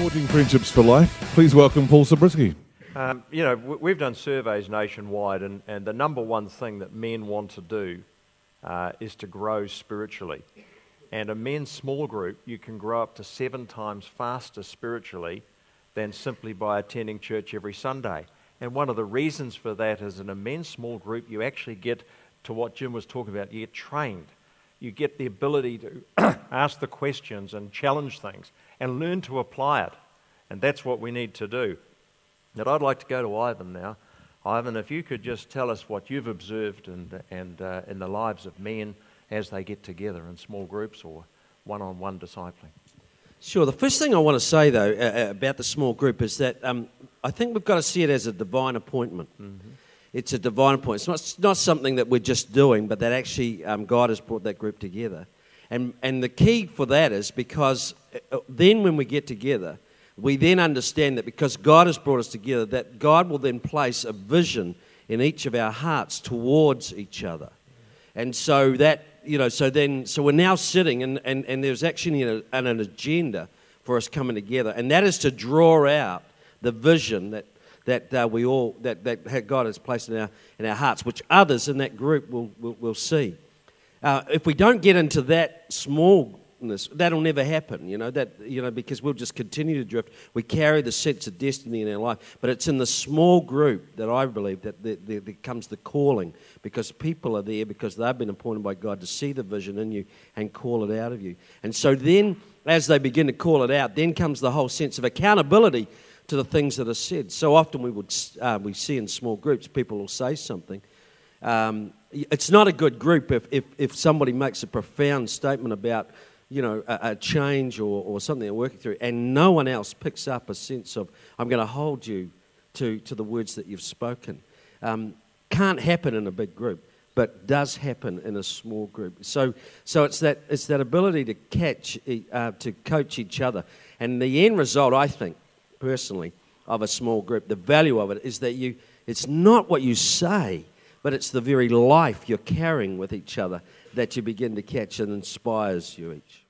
Forging Friendships for Life. Please welcome Paul Subritzky. We've done surveys nationwide, and the number one thing that men want to do is to grow spiritually. And a men's small group, you can grow up to 7 times faster spiritually than simply by attending church every Sunday. And one of the reasons for that is in a men's small group, you actually get to what Jim was talking about, you get trained. You get the ability to ask the questions and challenge things and learn to apply it. And that's what we need to do. But I'd like to go to Ivan now. Ivan, if you could just tell us what you've observed and in the lives of men as they get together in small groups or one-on-one discipling. Sure. The first thing I want to say, though, about the small group is that I think we've got to see it as a divine appointment. Mm-hmm. It's a divine appointment. It's not something that we're just doing, but that actually God has brought that group together. And the key for that is because then when we get together, we then understand that because God has brought us together, that God will then place a vision in each of our hearts towards each other. And so that, so we're now sitting and there's actually an agenda for us coming together. And that is to draw out the vision that God has placed in our hearts, which others in that group will see. If we don't get into that smallness, that'll never happen. Because we'll just continue to drift. We carry the sense of destiny in our life, but it's in the small group that I believe that there comes the calling, because people are there because they've been appointed by God to see the vision in you and call it out of you. And so then, as they begin to call it out, then comes the whole sense of accountability to the things that are said. So often we see in small groups, people will say something. It's not a good group if somebody makes a profound statement about a change or something they're working through, and no one else picks up a sense of, I'm going to hold you to the words that you've spoken. Can't happen in a big group, but does happen in a small group. So it's that ability to coach each other, and the end result, I think, personally, of a small group, the value of it is that it's not what you say, but it's the very life you're carrying with each other that you begin to catch and inspires you each.